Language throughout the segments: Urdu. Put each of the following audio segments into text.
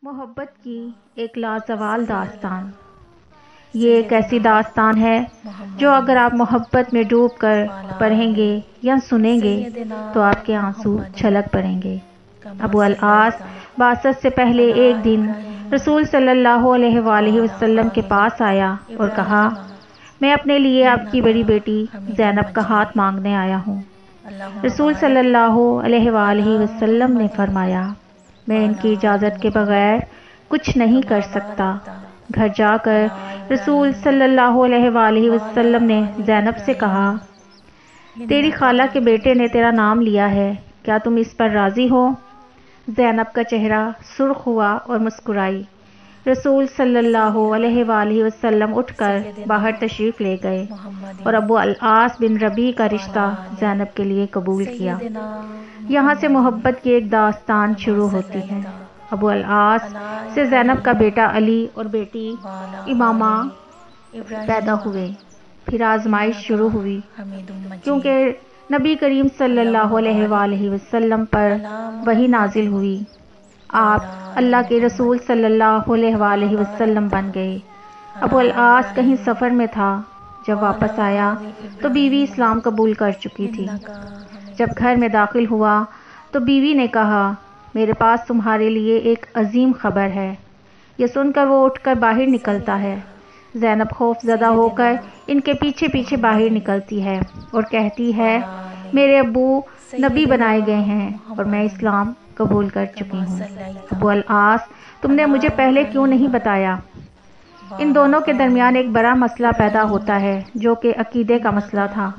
محبت کی ایک لازوال داستان۔ یہ ایک ایسی داستان ہے جو اگر آپ محبت میں ڈوب کر پڑھیں گے یا سنیں گے تو آپ کے آنسو چھلک پڑیں گے۔ ابو العاص بعثت سے پہلے ایک دن رسول صلی اللہ علیہ وآلہ وسلم کے پاس آیا اور کہا، میں اپنے لیے آپ کی بڑی بیٹی زینب کا ہاتھ مانگنے آیا ہوں۔ رسول صلی اللہ علیہ وآلہ وسلم نے فرمایا، میں ان کی اجازت کے بغیر کچھ نہیں کر سکتا۔ گھر جا کر رسول صلی اللہ علیہ وآلہ وسلم نے زینب سے کہا، تیری خالہ کے بیٹے نے تیرا نام لیا ہے، کیا تم اس پر راضی ہو؟ زینب کا چہرہ سرخ ہوا اور مسکرائی۔ رسول صلی اللہ علیہ وآلہ وسلم اٹھ کر باہر تشریف لے گئے اور ابو العاص بن ربیع کا رشتہ زینب کے لیے قبول کیا۔ یہاں سے محبت کی ایک داستان شروع ہوتی ہے۔ ابو العاص سے زینب کا بیٹا علی اور بیٹی امامہ پیدا ہوئے۔ پھر آزمائش شروع ہوئی، کیونکہ نبی کریم صلی اللہ علیہ وآلہ وسلم پر وحی نازل ہوئی۔ آپ اللہ کے رسول صلی اللہ علیہ وآلہ وسلم بن گئے۔ ابو العاص کہیں سفر میں تھا، جب واپس آیا تو بیوی اسلام قبول کر چکی تھی۔ جب گھر میں داخل ہوا تو بیوی نے کہا، میرے پاس تمہارے لیے ایک عظیم خبر ہے۔ یہ سن کر وہ اٹھ کر باہر نکلتا ہے۔ زینب خوف زدہ ہو کر ان کے پیچھے پیچھے باہر نکلتی ہے اور کہتی ہے، میرے ابو نبی بنائے گئے ہیں اور میں اسلام قبول کر چکی ہوں۔ ابو العاص، تم نے مجھے پہلے کیوں نہیں بتایا؟ ان دونوں کے درمیان ایک بڑا مسئلہ پیدا ہوتا ہے جو کہ عقیدے کا مسئلہ تھا۔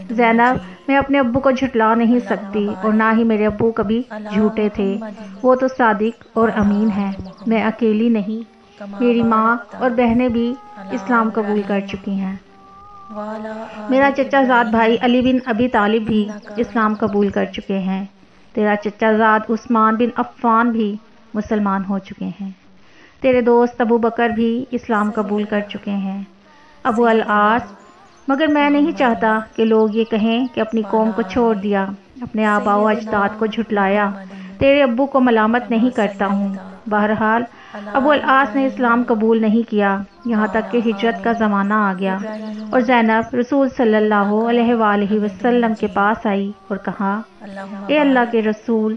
زینب، میں اپنے ابو کو جھٹلا نہیں سکتی اور نہ ہی میرے ابو کبھی جھوٹے تھے، وہ تو صادق اور امین ہیں۔ میں اکیلی نہیں، میری ماں اور بہنیں بھی اسلام قبول کر چکی ہیں۔ میرا چچا زاد بھائی علی بن ابی طالب بھی اسلام قبول کر چکے ہیں۔ تیرا چچا زاد عثمان بن عفان بھی مسلمان ہو چکے ہیں۔ تیرے دوست ابو بکر بھی اسلام قبول کر چکے ہیں۔ ابو العاص، مگر میں نہیں چاہتا کہ لوگ یہ کہیں کہ اپنی قوم کو چھوڑ دیا، اپنے آباء و اجداد کو جھٹلایا۔ تیرے ابو کو ملامت نہیں کرتا ہوں۔ بہرحال ابو العاص نے اسلام قبول نہیں کیا، یہاں تک کہ ہجرت کا زمانہ آ گیا اور زینب رسول صلی اللہ علیہ وآلہ وسلم کے پاس آئی اور کہا، اے اللہ کے رسول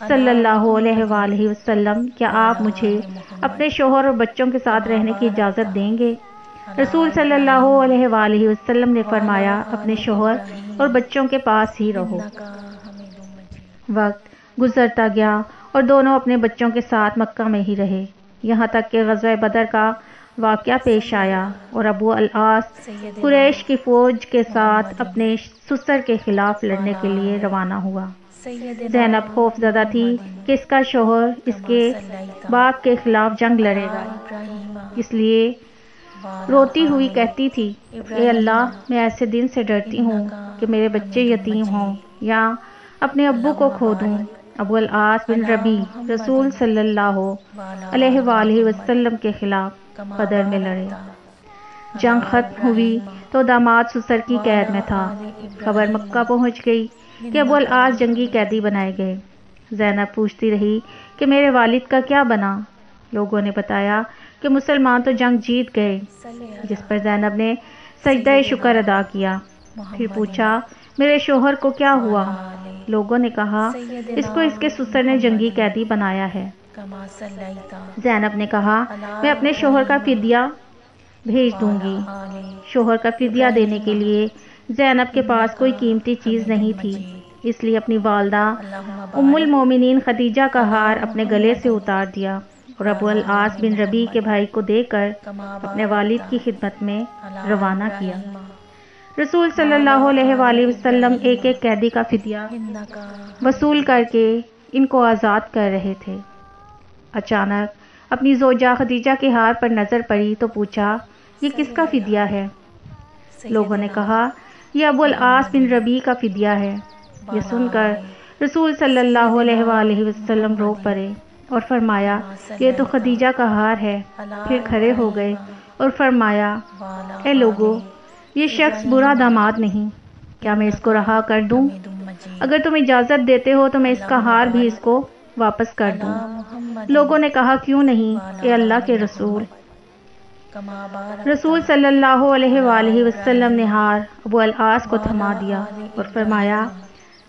صلی اللہ علیہ وآلہ وسلم، کیا آپ مجھے اپنے شوہر اور بچوں کے ساتھ رہنے کی اجازت دیں گے؟ رسول صلی اللہ علیہ وآلہ وسلم نے فرمایا، اپنے شوہر اور بچوں کے پاس ہی رہو۔ وقت گزرتا گیا اور دونوں اپنے بچوں کے ساتھ مکہ میں ہی رہے، یہاں تک کہ غزوہ بدر کا واقعہ پیش آیا اور ابو العاص قریش کی فوج کے ساتھ اپنے سسر کے خلاف لڑنے کے لیے روانہ ہوا۔ زینب خوف زدہ تھی کہ اس کا شوہر اس کے باپ کے خلاف جنگ لڑے گا، اس لیے روتی ہوئی کہتی تھی، اے اللہ، میں ایسے دن سے ڈرتی ہوں کہ میرے بچے یتیم ہوں یا اپنے ابو کو کھو دوں۔ ابو العاص بن ربیع رسول صلی اللہ علیہ وآلہ وسلم کے خلاف بدر میں لڑے۔ جنگ ختم ہوئی تو داماد سسر کی قید میں تھا۔ خبر مکہ پہنچ گئی کہ ابو العاص جنگی قیدی بنائے گئے۔ زینب پوچھتی رہی کہ میرے والد کا کیا بنا؟ لوگوں نے بتایا کہ مسلمان تو جنگ جیت گئے، جس پر زینب نے سجدہ شکر ادا کیا۔ پھر پوچھا، میرے شوہر کو کیا ہوا؟ لوگوں نے کہا، اس کو اس کے سسر نے جنگی قیدی بنایا ہے۔ زینب نے کہا، میں اپنے شوہر کا فدیہ بھیج دوں گی۔ شوہر کا فدیہ دینے کے لیے زینب کے پاس کوئی قیمتی چیز نہیں تھی، اس لیے اپنی والدہ ام المومنین خدیجہ کا ہار اپنے گلے سے اتار دیا اور ابو العاص بن ربیع کے بھائی کو دے کر اپنے والد کی خدمت میں روانہ کیا۔ رسول صلی اللہ علیہ وآلہ وسلم ایک ایک قیدی کا فدیہ وصول کر کے ان کو آزاد کر رہے تھے۔ اچانک اپنی زوجہ خدیجہ کے ہار پر نظر پڑی تو پوچھا، یہ کس کا فدیہ ہے؟ لوگوں نے کہا، یہ ابو العاص بن ربیع کا فدیہ ہے۔ یہ سن کر رسول صلی اللہ علیہ وآلہ وسلم رو پڑے اور فرمایا، یہ تو خدیجہ کا ہار ہے۔ پھر کھڑے ہو گئے اور فرمایا، اے لوگو، یہ شخص برا داماد نہیں، کیا میں اس کو رہا کر دوں؟ اگر تم اجازت دیتے ہو تو میں اس کا ہار بھی اس کو واپس کر دوں۔ لوگوں نے کہا کیوں نہیں اے اللہ کے رسول۔ رسول صلی اللہ علیہ وآلہ وسلم نے ہاتھ ابو العاص کو تھما دیا اور فرمایا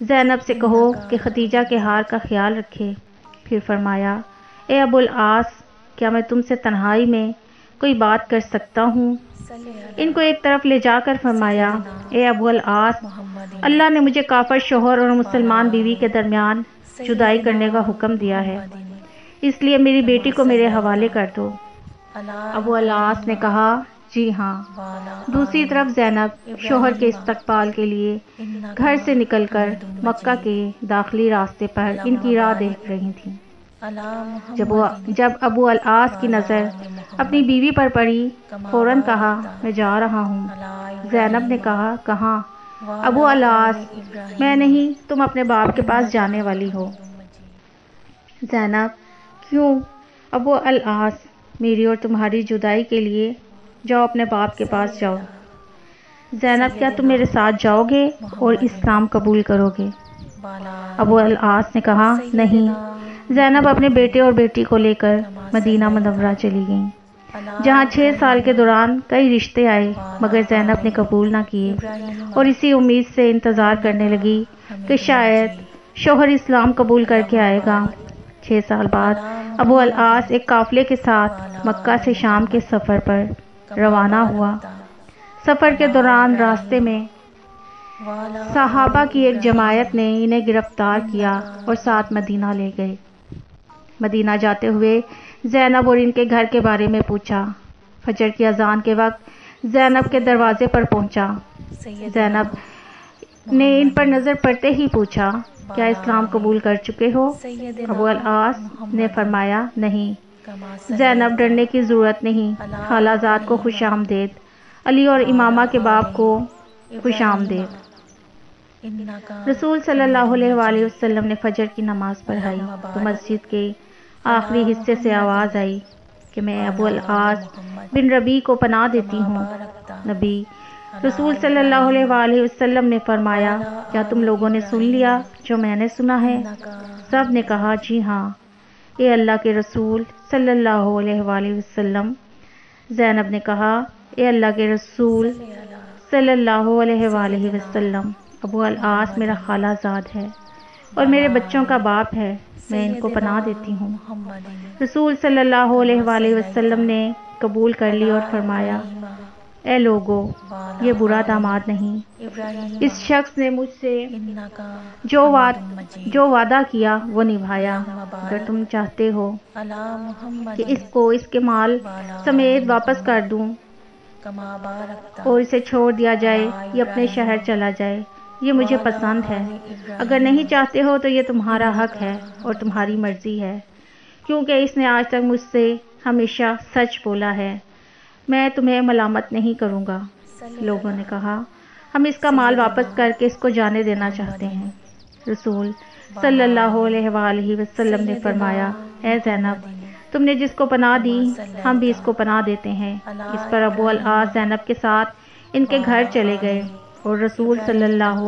زینب سے کہو کہ ختیجہ کے ہار کا خیال رکھے۔ پھر فرمایا اے ابو العاص کیا میں تم سے تنہائی میں کوئی بات کر سکتا ہوں؟ ان کو ایک طرف لے جا کر فرمایا اے ابو العاص اللہ نے مجھے کافر شوہر اور مسلمان بیوی کے درمیان جدائی کرنے کا حکم دیا ہے، اس لیے میری بیٹی کو میرے حوالے کر دو۔ ابو العاص نے کہا جی ہاں۔ دوسری طرف زینب شوہر کے استقبال کے لیے گھر سے نکل کر مکہ کے داخلی راستے پر ان کی راہ دیکھ رہی تھیں۔ جب ابو العاص کی نظر اپنی بیوی پر پڑی فوراً کہا میں جا رہا ہوں۔ زینب نے کہا کہاں؟ ابو العاص میں نہیں، تم اپنے باپ کے پاس جانے والی ہو۔ زینب کیوں؟ ابو العاص میری اور تمہاری جدائی کے لیے جاؤ اپنے باپ کے پاس جاؤ۔ زینب کیا تم میرے ساتھ جاؤ گے اور اسلام قبول کرو گے؟ ابو العاص نے کہا نہیں۔ زینب اپنے بیٹے اور بیٹی کو لے کر مدینہ منورہ چلی گئیں، جہاں 6 سال کے دوران کئی رشتے آئے مگر زینب نے قبول نہ کیے اور اسی امید سے انتظار کرنے لگی کہ شاید شوہر اسلام قبول کر کے آئے گا۔ 6 سال بعد ابو العاص ایک قافلے کے ساتھ مکہ سے شام کے سفر پر روانہ ہوا۔ سفر کے دوران راستے میں صحابہ کی ایک جماعت نے انہیں گرفتار کیا اور ساتھ مدینہ لے گئے۔ مدینہ جاتے ہوئے زینب اور ان کے گھر کے بارے میں پوچھا۔ فجر کی اذان کے وقت زینب کے دروازے پر پہنچا۔ زینب نے ان پر نظر پڑتے ہی پوچھا کیا اسلام قبول کر چکے ہو؟ ابو العاص نے فرمایا نہیں۔ زینب ڈرنے کی ضرورت نہیں، خالہ زاد کو خوش آمدید، علی اور امامہ کے باپ کو خوش آمدید۔ رسول صلی اللہ علیہ وآلہ وسلم نے فجر کی نماز پڑھائی تو مسجد کے آخری حصے سے آواز آئی کہ میں ابو العاص بن ربیع کو پناہ دیتی ہوں۔ نبی رسول صلی اللہ علیہ وآلہ وسلم نے فرمایا کیا تم لوگوں نے سن لیا جو میں نے سنا ہے؟ سب نے کہا جی ہاں اے اللہ کے رسول صلی اللہ علیہ وآلہ وسلم۔ زینب نے کہا اے اللہ کے رسول صلی اللہ علیہ وآلہ وسلم، ابو العاص میرا خالہ زاد ہے اور میرے بچوں کا باپ ہے، میں ان کو پناہ دیتی ہوں۔ رسول صلی اللہ علیہ وآلہ وسلم نے قبول کر لی اور فرمایا اے لوگو یہ برا داماد نہیں، اس شخص نے مجھ سے جو وعدہ کیا وہ نبھایا۔ اگر تم چاہتے ہو کہ اس کو اس کے مال سمیت واپس کر دوں اور اسے چھوڑ دیا جائے یا اپنے شہر چلا جائے یہ مجھے پسند ہے، اگر نہیں چاہتے ہو تو یہ تمہارا حق ہے اور تمہاری مرضی ہے، کیونکہ اس نے آج تک مجھ سے ہمیشہ سچ بولا ہے، میں تمہیں ملامت نہیں کروں گا۔ لوگوں نے کہا ہم اس کا مال واپس کر کے اس کو جانے دینا چاہتے ہیں۔ رسول صلی اللہ علیہ وآلہ وسلم نے فرمایا اے زینب تم نے جس کو پناہ دی ہم بھی اس کو پناہ دیتے ہیں۔ اس پر ابو العاص زینب کے ساتھ ان کے گھر چلے گئے اور رسول صلی اللہ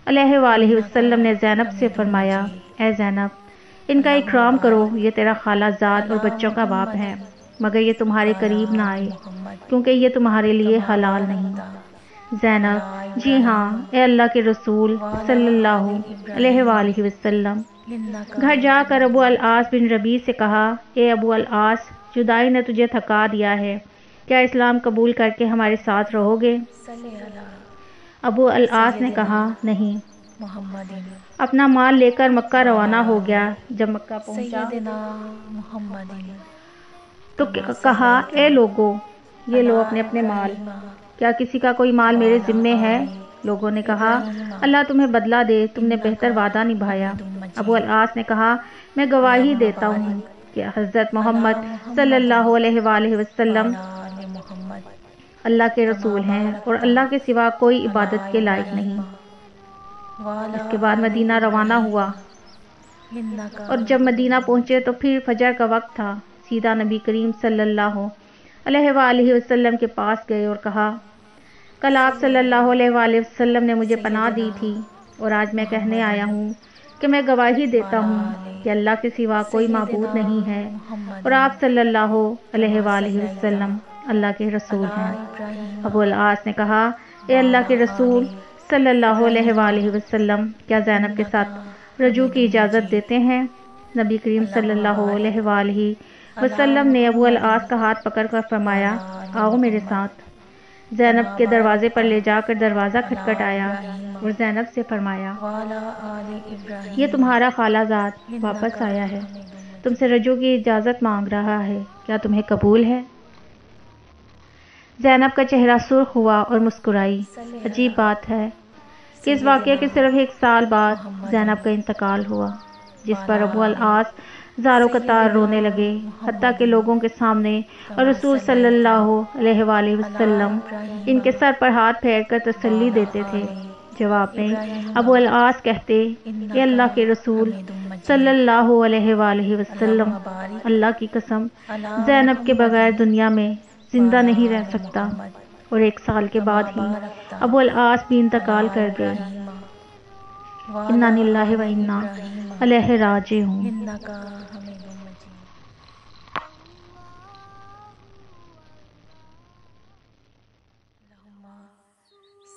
علیہ وآلہ وسلم نے زینب سے فرمایا اے زینب ان کا اکرام کرو، یہ تیرا خالہ زاد اور بچوں کا باپ ہے، مگر یہ تمہارے قریب نہ آئے کیونکہ یہ تمہارے لیے حلال نہیں۔ زینب جی ہاں اے اللہ کے رسول صلی اللہ علیہ وآلہ وسلم۔ گھر جا کر ابو العاص بن ربیع سے کہا اے ابو العاص جدائی نے تجھے تھکا دیا ہے، کیا اسلام قبول کر کے ہمارے ساتھ رہو گے؟ ابو العاص نے کہا نہیں۔ اپنا مال لے کر مکہ روانہ ہو گیا۔ جب مکہ پہنچا تو کہا اے لوگو یہ لو اپنے اپنے مال، کیا کسی کا کوئی مال میرے ذمے ہے؟ لوگوں نے کہا اللہ تمہیں بدلہ دے، تم نے بہتر وعدہ نبھایا۔ ابو العاص نے کہا میں گواہی دیتا ہوں کہ حضرت محمد صلی اللہ علیہ وآلہ وسلم اللہ کے رسول ہیں اور اللہ کے سوا کوئی عبادت کے لائق نہیں۔ اس کے بعد مدینہ روانہ ہوا اور جب مدینہ پہنچے تو پھر فجر کا وقت تھا۔ سیدھا نبی کریم صلی اللہ علیہ وآلہ وسلم کے پاس گئے اور کہا کل آپ صلی اللہ علیہ وآلہ وسلم نے مجھے پناہ دی تھی اور آج میں کہنے آیا ہوں کہ میں گواہی دیتا ہوں کہ اللہ کے سوا کوئی معبود نہیں ہے اور آپ صلی اللہ علیہ وآلہ وسلم اللہ کے رسول ہیں۔ ابو العاص نے کہا، اے اللہ کے رسول صلی اللہ علیہ وآلہ وسلم، کیا زینب کے ساتھ رجوع کی اجازت دیتے ہیں؟ نبی کریم صلی اللہ علیہ وآلہ وسلم نے ابو العاص کا ہاتھ پکڑ کر فرمایا، آؤ میرے ساتھ۔ زینب کے دروازے پر لے جا کر دروازہ کھٹکھٹایا اور زینب سے فرمایا، یہ تمہارا خالہ زاد واپس آیا ہے، تم سے رجوع کی اجازت مانگ رہا ہے، کیا تمہیں قبول ہے؟ زینب کا چہرہ سرخ ہوا اور مسکرائی۔ عجیب بات ہے کہ اس واقعے کے صرف 1 سال بعد زینب کا انتقال ہوا، جس پر ابو العاص زار و قطار رونے لگے، حتیٰ کہ لوگوں کے سامنے، اور رسول صلی اللہ علیہ وآلہ وسلم ان کے سر پر ہاتھ پھیر کر تسلی دیتے تھے۔ جواب میں ابو العاص کہتے، اے اللہ کے رسول صلی اللہ علیہ وآلہ وسلم، اللہ کی قسم، زینب کے بغیر دنیا میں زندہ نہیں رہ سکتا۔ اور 1 سال کے بعد ہی ابو العاص بھی انتقال کر گئے۔ انا للہ و انا الیہ راجعون۔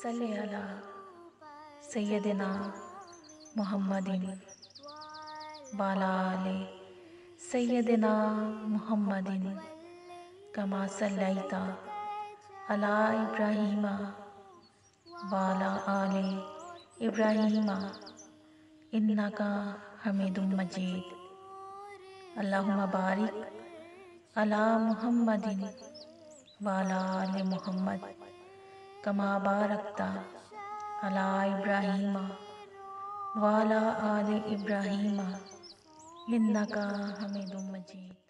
صلی علی سیدنا محمد وعلی آل سیدنا محمد کما صلیت علی ابراہیم وعلی آل ابراہیم انک حمید مجید۔ اللہم بارک علی محمد وعلی آل محمد کما بارکت علی ابراہیم وعلی آل ابراہیم انک حمید مجید۔